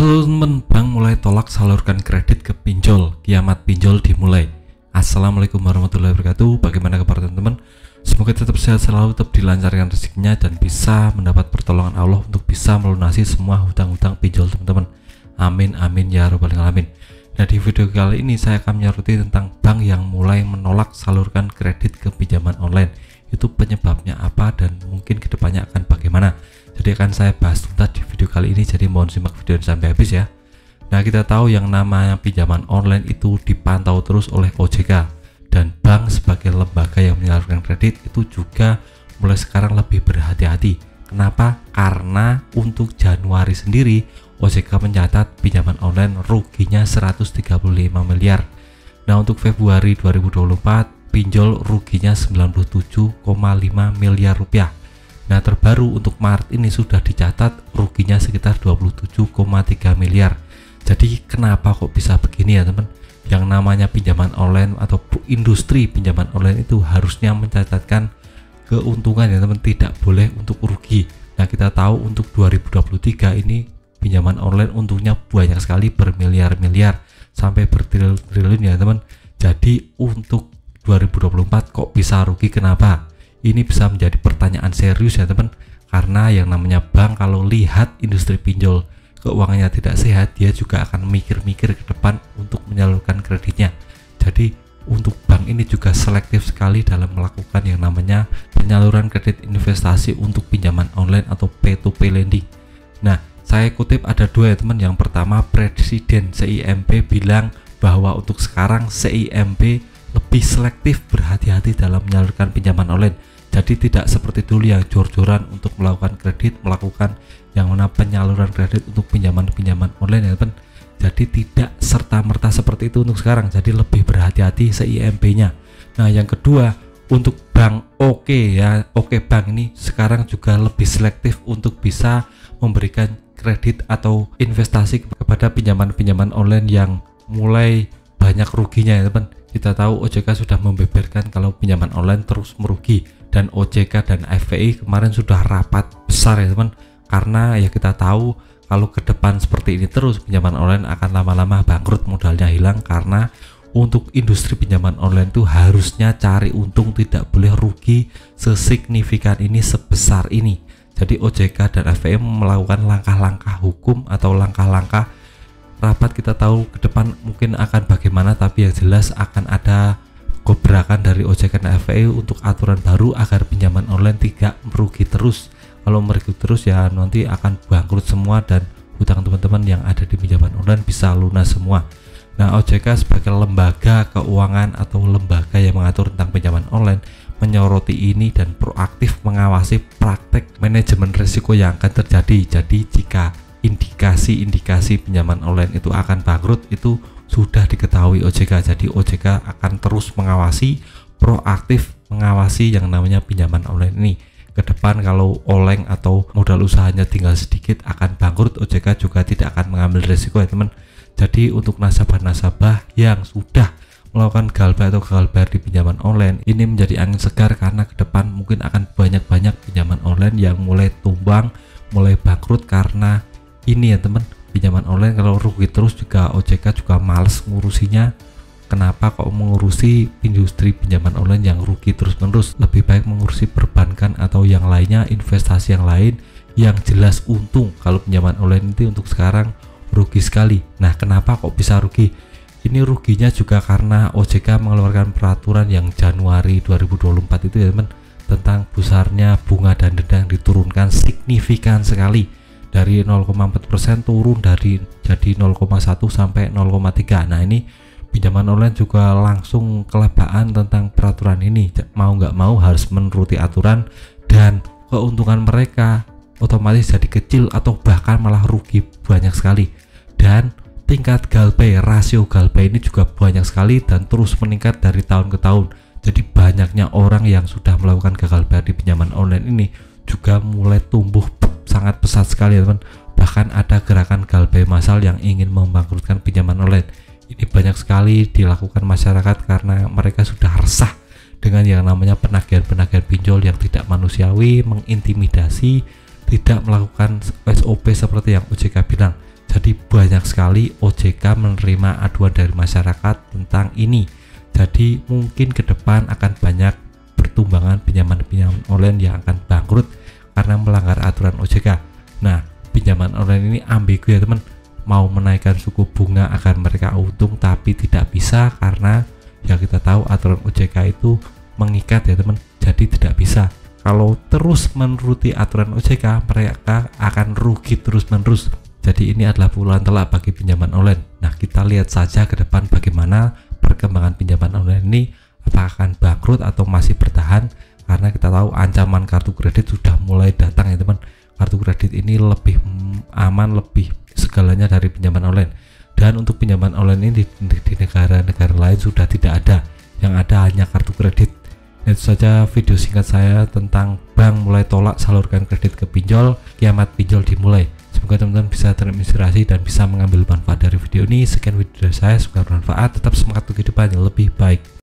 Halo teman, bank mulai tolak salurkan kredit ke pinjol, kiamat pinjol dimulai. Assalamualaikum warahmatullahi wabarakatuh. Bagaimana kabar teman-teman? Semoga tetap sehat selalu, tetap dilancarkan rezekinya dan bisa mendapat pertolongan Allah untuk bisa melunasi semua hutang-hutang pinjol teman-teman. Amin amin ya rabbal alamin. Nah, di video kali ini saya akan menyoroti tentang bank yang mulai menolak salurkan kredit ke pinjaman online. Itu penyebabnya apa dan mungkin kedepannya akan bagaimana. Jadi akan saya bahas tuntas di video kali ini, jadi mohon simak video sampai habis ya. Nah, kita tahu yang namanya pinjaman online itu dipantau terus oleh OJK, dan bank sebagai lembaga yang menyalurkan kredit itu juga mulai sekarang lebih berhati-hati. Kenapa? Karena untuk Januari sendiri OJK mencatat pinjaman online ruginya 135 miliar. Nah, untuk Februari 2024 pinjol ruginya 97,5 miliar rupiah. Nah, terbaru untuk Maret ini sudah dicatat ruginya sekitar 27,3 miliar. Jadi kenapa kok bisa begini ya teman? Yang namanya pinjaman online atau industri pinjaman online itu harusnya mencatatkan keuntungan ya teman, tidak boleh untuk rugi. Nah, kita tahu untuk 2023 ini pinjaman online untungnya banyak sekali, bermiliar-miliar sampai bertriliun ya teman. Jadi untuk 2024 kok bisa rugi, kenapa? Ini bisa menjadi pertanyaan serius ya teman, karena yang namanya bank kalau lihat industri pinjol keuangannya tidak sehat, dia juga akan mikir-mikir ke depan untuk menyalurkan kreditnya. Jadi untuk bank ini juga selektif sekali dalam melakukan yang namanya penyaluran kredit investasi untuk pinjaman online atau P2P lending. Nah, saya kutip ada dua ya teman. Yang pertama, Presiden CIMB bilang bahwa untuk sekarang CIMB lebih selektif, berhati-hati dalam menyalurkan pinjaman online. Jadi tidak seperti dulu yang jor-joran untuk melakukan kredit, melakukan yang mana penyaluran kredit untuk pinjaman-pinjaman online ya teman. Jadi tidak serta-merta seperti itu untuk sekarang. Jadi lebih berhati-hati CIMB-nya. Nah, yang kedua, untuk bank Oke Bank ini sekarang juga lebih selektif untuk bisa memberikan kredit atau investasi kepada pinjaman-pinjaman online yang mulai banyak ruginya ya teman. Kita tahu OJK sudah membeberkan kalau pinjaman online terus merugi, dan OJK dan FPI kemarin sudah rapat besar ya teman, karena ya kita tahu kalau ke depan seperti ini terus pinjaman online akan lama-lama bangkrut, modalnya hilang. Karena untuk industri pinjaman online itu harusnya cari untung, tidak boleh rugi sesignifikan ini, sebesar ini. Jadi OJK dan FPI melakukan langkah-langkah hukum atau langkah-langkah rapat. Kita tahu ke depan mungkin akan bagaimana, tapi yang jelas akan ada gebrakan dari OJK dan FPI untuk aturan baru agar pinjaman online tidak merugi terus. Kalau merugi terus ya nanti akan bangkrut semua dan hutang teman-teman yang ada di pinjaman online bisa lunas semua. Nah, OJK sebagai lembaga keuangan atau lembaga yang mengatur tentang pinjaman online menyoroti ini dan proaktif mengawasi praktek manajemen risiko yang akan terjadi. Jadi jika indikasi pinjaman online itu akan bangkrut itu sudah diketahui OJK. Jadi OJK akan terus mengawasi, proaktif mengawasi yang namanya pinjaman online ini. Ke depan kalau oleng atau modal usahanya tinggal sedikit akan bangkrut, OJK juga tidak akan mengambil risiko ya teman. Jadi untuk nasabah-nasabah yang sudah melakukan gagal bayar atau gagal bayar di pinjaman online, ini menjadi angin segar karena ke depan mungkin akan banyak-banyak pinjaman online yang mulai tumbang, mulai bangkrut karena ini ya teman. Pinjaman online kalau rugi terus juga OJK juga males ngurusinya. Kenapa kok mengurusi industri pinjaman online yang rugi terus menerus? Lebih baik mengurusi perbankan atau yang lainnya, investasi yang lain yang jelas untung. Kalau pinjaman online itu untuk sekarang rugi sekali. Nah, kenapa kok bisa rugi? Ini ruginya juga karena OJK mengeluarkan peraturan yang Januari 2024 itu ya teman, tentang besarnya bunga dan denda yang diturunkan signifikan sekali. Dari 0,4% turun dari jadi 0,1 sampai 0,3. Nah, ini pinjaman online juga langsung kelebaan tentang peraturan ini. Mau nggak mau harus menuruti aturan, dan keuntungan mereka otomatis jadi kecil atau bahkan malah rugi banyak sekali. Dan tingkat galbay, rasio galbay ini juga banyak sekali dan terus meningkat dari tahun ke tahun. Jadi banyaknya orang yang sudah melakukan gagal bayar di pinjaman online ini juga mulai tumbuh sangat pesat sekali ya teman. Bahkan ada gerakan galbay massal yang ingin membangkrutkan pinjaman online. Ini banyak sekali dilakukan masyarakat karena mereka sudah resah dengan yang namanya penagihan-penagihan pinjol yang tidak manusiawi, mengintimidasi, tidak melakukan SOP seperti yang OJK bilang. Jadi banyak sekali OJK menerima aduan dari masyarakat tentang ini. Jadi mungkin ke depan akan banyak pertumbangan pinjaman-pinjaman online yang akan bangkrut karena melanggar aturan OJK. Nah, pinjaman online ini ambigu ya teman, mau menaikkan suku bunga agar mereka untung tapi tidak bisa karena yang kita tahu aturan OJK itu mengikat ya teman, jadi tidak bisa. Kalau terus menuruti aturan OJK mereka akan rugi terus menerus. Jadi ini adalah pukulan telak bagi pinjaman online. Nah, kita lihat saja ke depan bagaimana perkembangan pinjaman online ini, apakah akan bangkrut atau masih bertahan, karena kita tahu ancaman kartu kredit sudah mulai datang ya teman. Kartu kredit ini lebih aman, lebih segalanya dari pinjaman online. Dan untuk pinjaman online ini di negara-negara lain sudah tidak ada, yang ada hanya kartu kredit. Itu saja video singkat saya tentang bank mulai tolak salurkan kredit ke pinjol, kiamat pinjol dimulai. Semoga teman-teman bisa terinspirasi dan bisa mengambil manfaat dari video ini. Sekian video dari saya, semoga bermanfaat. Tetap semangat untuk kehidupan yang lebih baik.